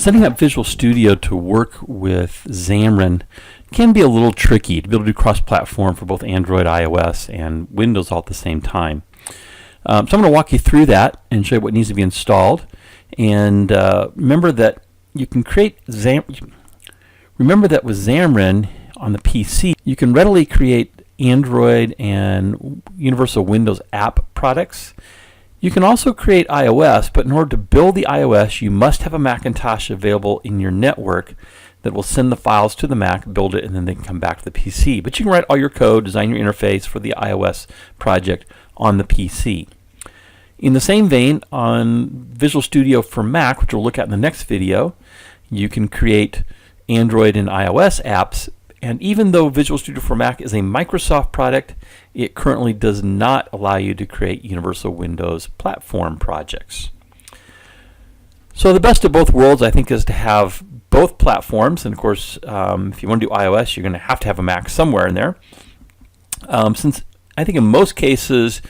Setting up Visual Studio to work with Xamarin can be a little tricky to be able to do cross-platform for both Android, iOS, and Windows all at the same time. So I'm going to walk you through that and show you what needs to be installed. And remember that you can create Remember that with Xamarin on the PC, you can readily create Android and Universal Windows app products. You can also create iOS, but in order to build the iOS, you must have a Macintosh available in your network that will send the files to the Mac, build it, and then they can come back to the PC. But you can write all your code, design your interface for the iOS project on the PC. In the same vein, on Visual Studio for Mac, which we'll look at in the next video, you can create Android and iOS apps. And even though Visual Studio for Mac is a Microsoft product, it currently does not allow you to create Universal Windows platform projects. So the best of both worlds, I think, is to have both platforms. And of course, if you want to do iOS, you're going to have a Mac somewhere in there. Since I think in most cases,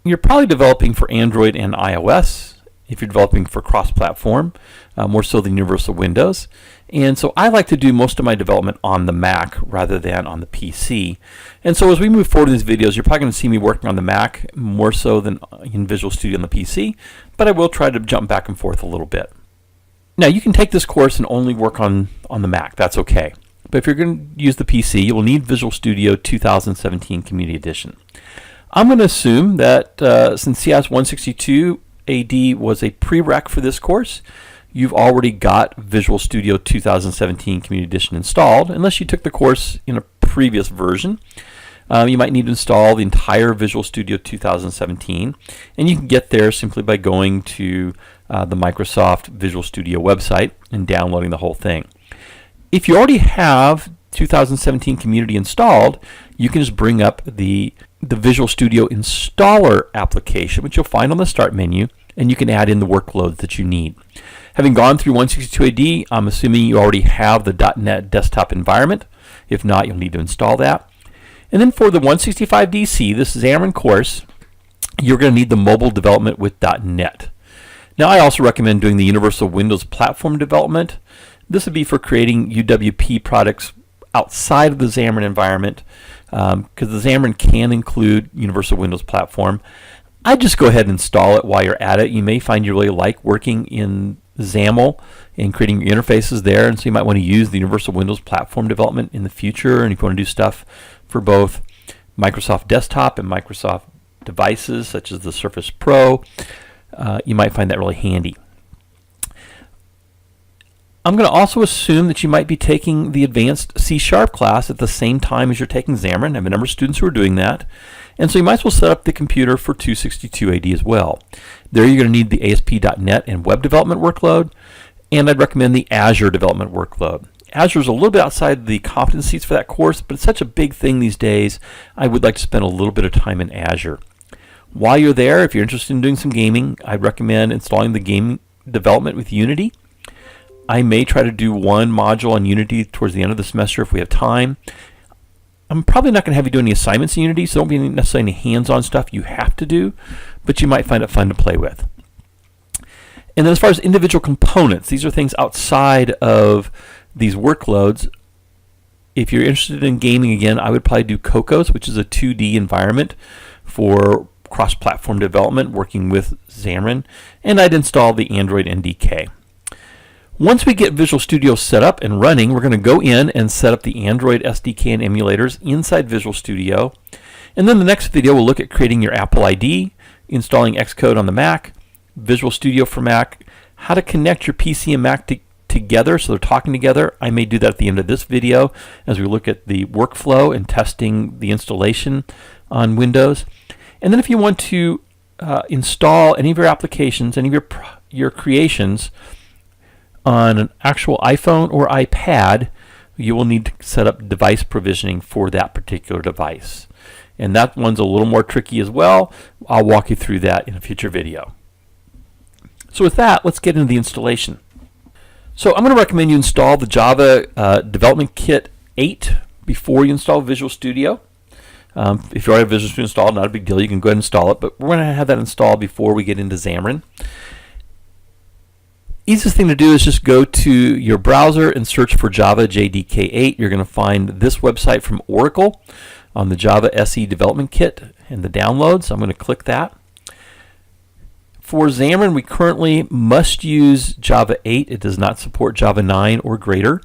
you're probably developing for Android and iOS. If you're developing for cross-platform, more so than Universal Windows. And so I like to do most of my development on the Mac rather than on the PC. And so as we move forward in these videos, you're probably going to see me working on the Mac more so than in Visual Studio on the PC, but I will try to jump back and forth a little bit. Now you can take this course and only work on the Mac, that's okay. But if you're going to use the PC, you will need Visual Studio 2017 Community Edition. I'm going to assume that since CS 162 AD was a prereq for this course, you've already got Visual Studio 2017 Community Edition installed, unless you took the course in a previous version. You might need to install the entire Visual Studio 2017, and you can get there simply by going to the Microsoft Visual Studio website and downloading the whole thing. If you already have 2017 Community installed, you can just bring up the Visual Studio installer application, which you'll find on the Start menu, and you can add in the workloads that you need. Having gone through 162 AD, I'm assuming you already have the .NET desktop environment. If not, you'll need to install that. And then for the 165 DC, this Xamarin course, you're going to need the mobile development with .NET. Now, I also recommend doing the Universal Windows platform development. This would be for creating UWP products outside of the Xamarin environment, because the Xamarin can include Universal Windows platform. I'd just go ahead and install it while you're at it. You may find you really like working in XAML and creating your interfaces there, and so you might want to use the Universal Windows platform development in the future. And if you want to do stuff for both Microsoft Desktop and Microsoft devices, such as the Surface Pro, you might find that really handy. I'm going to also assume that you might be taking the Advanced C# class at the same time as you're taking Xamarin. I have a number of students who are doing that. And so you might as well set up the computer for 262 AD as well. There you're going to need the ASP.NET and web development workload, and I'd recommend the Azure development workload. Azure is a little bit outside the competencies for that course, but it's such a big thing these days, I would like to spend a little bit of time in Azure. While you're there, if you're interested in doing some gaming, I'd recommend installing the game development with Unity. I may try to do one module on Unity towards the end of the semester if we have time. I'm probably not going to have you do any assignments in Unity, so don't be necessarily any hands-on stuff you have to do, but you might find it fun to play with. And then as far as individual components, these are things outside of these workloads. If you're interested in gaming again, I would probably do Cocos, which is a 2D environment for cross-platform development working with Xamarin, and I'd install the Android NDK. Once we get Visual Studio set up and running, we're going to go in and set up the Android SDK and emulators inside Visual Studio. And then the next video we'll look at creating your Apple ID, installing Xcode on the Mac, Visual Studio for Mac, how to connect your PC and Mac together so they're talking together. I may do that at the end of this video as we look at the workflow and testing the installation on Windows. And then if you want to install any of your applications, any of your creations on an actual iPhone or iPad, you will need to set up device provisioning for that particular device. And that one's a little more tricky as well. I'll walk you through that in a future video. So with that, let's get into the installation. So I'm going to recommend you install the Java Development Kit 8 before you install Visual Studio. If you already have Visual Studio installed, not a big deal, you can go ahead and install it, but we're going to have that installed before we get into Xamarin. Easiest thing to do is just go to your browser and search for Java JDK 8. You're going to find this website from Oracle on the Java SE Development Kit and the downloads. I'm going to click that. For Xamarin, we currently must use Java 8. It does not support Java 9 or greater.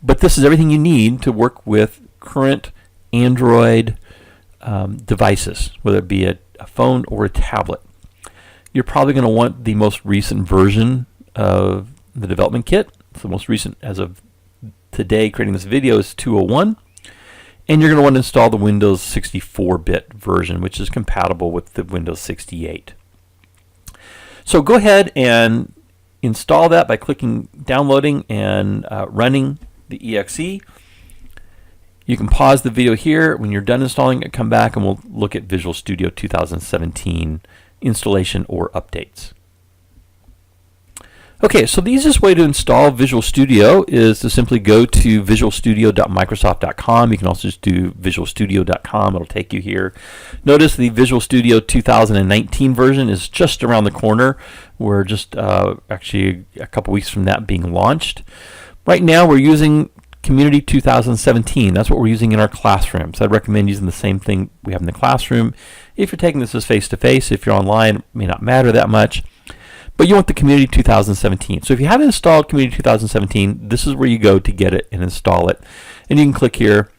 But this is everything you need to work with current Android devices, whether it be a phone or a tablet. You're probably going to want the most recent version of the development kit. So the most recent as of today, creating this video, is 201. And you're going to want to install the Windows 64-bit version, which is compatible with the Windows 68. So go ahead and install that by clicking downloading and running the exe. You can pause the video here. When you're done installing it, come back and we'll look at Visual Studio 2017 installation or updates. Okay, so the easiest way to install Visual Studio is to simply go to visualstudio.microsoft.com. You can also just do visualstudio.com. It'll take you here. Notice the Visual Studio 2019 version is just around the corner. We're just actually a couple weeks from that being launched. Right now we're using Community 2017. That's what we're using in our classroom. So I'd recommend using the same thing we have in the classroom. If you're taking this as face-to-face, if you're online, it may not matter that much. But you want the Community 2017. So if you haven't installed Community 2017, this is where you go to get it and install it. And you can click here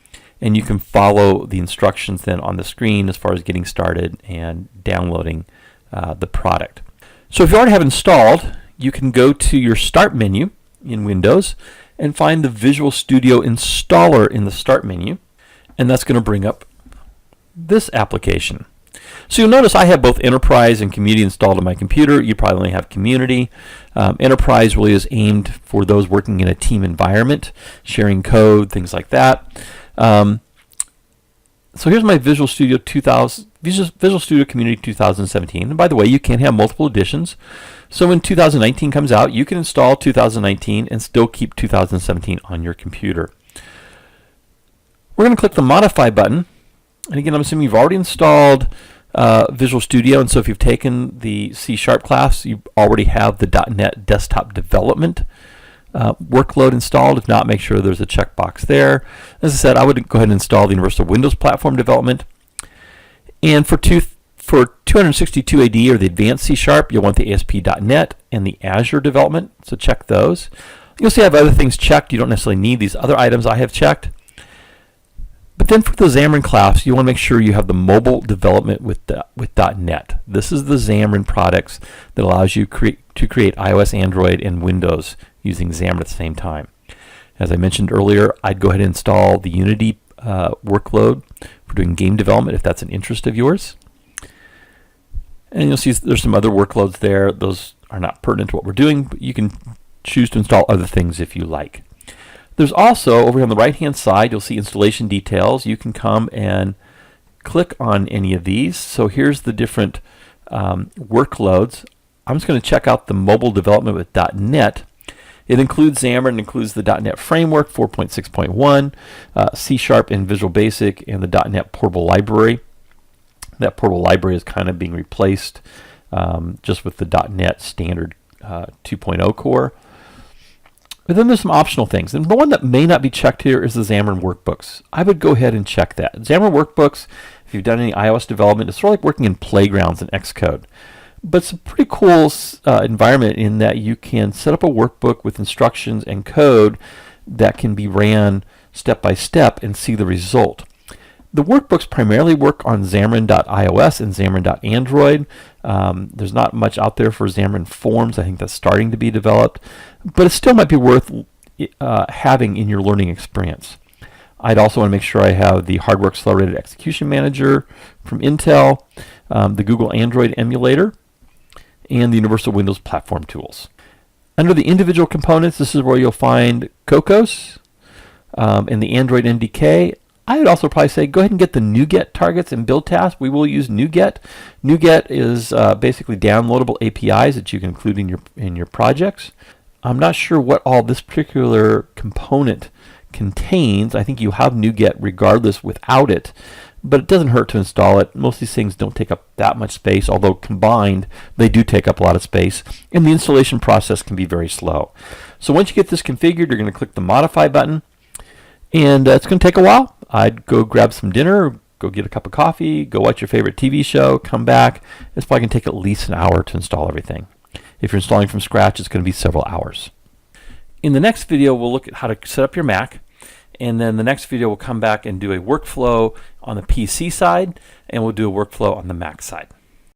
and you can follow the instructions then on the screen as far as getting started and downloading the product. So if you already have installed, you can go to your Start menu in Windows and find the Visual Studio installer in the Start menu. And that's going to bring up this application. So you'll notice I have both Enterprise and Community installed on my computer. You probably only have Community. Enterprise really is aimed for those working in a team environment, sharing code, things like that. So here's my Visual Studio Community 2017. And by the way, you can have multiple editions. So when 2019 comes out, you can install 2019 and still keep 2017 on your computer. We're going to click the Modify button. And again, I'm assuming you've already installed Visual Studio, and so if you've taken the C# class, you already have the .NET Desktop Development workload installed. If not, make sure there's a checkbox there. As I said, I would go ahead and install the Universal Windows Platform Development. And for 262 AD or the Advanced C#, you'll want the ASP.NET and the Azure Development, so check those. You'll see I have other things checked. You don't necessarily need these other items I have checked. But then for the Xamarin class, you want to make sure you have the mobile development with .NET. This is the Xamarin products that allows you to create iOS, Android, and Windows using Xamarin at the same time. As I mentioned earlier, I'd go ahead and install the Unity workload for doing game development if that's an interest of yours. And you'll see there's some other workloads there. Those are not pertinent to what we're doing, but you can choose to install other things if you like. There's also, over here on the right-hand side, you'll see installation details. You can come and click on any of these. So here's the different workloads. I'm just going to check out the mobile development with .NET. It includes Xamarin, includes the .NET Framework 4.6.1, C# and Visual Basic, and the .NET Portable Library. That Portable Library is kind of being replaced just with the .NET Standard 2.0 core. But then there's some optional things. And the one that may not be checked here is the Xamarin Workbooks. I would go ahead and check that. Xamarin Workbooks, if you've done any iOS development, it's sort of like working in Playgrounds in Xcode. But it's a pretty cool environment in that you can set up a workbook with instructions and code that can be ran step by step and see the result. The workbooks primarily work on Xamarin.iOS and Xamarin.Android. There's not much out there for Xamarin.Forms. I think that's starting to be developed, but it still might be worth having in your learning experience. I'd also want to make sure I have the Hardware Accelerated Execution Manager from Intel, the Google Android emulator, and the Universal Windows Platform tools. Under the individual components, this is where you'll find Cocos and the Android NDK. I would also probably say go ahead and get the NuGet targets and build tasks. We will use NuGet. NuGet is basically downloadable APIs that you can include in your projects. I'm not sure what all this particular component contains. I think you have NuGet regardless without it. but it doesn't hurt to install it. Most of these things don't take up that much space, although combined they do take up a lot of space, and the installation process can be very slow. So once you get this configured, you're going to click the Modify button, and it's going to take a while. I'd go grab some dinner, go get a cup of coffee, go watch your favorite TV show, come back. It's probably going to take at least an hour to install everything. If you're installing from scratch, it's going to be several hours. In the next video, we'll look at how to set up your Mac, and then the next video we'll come back and do a workflow on the PC side, and we'll do a workflow on the Mac side.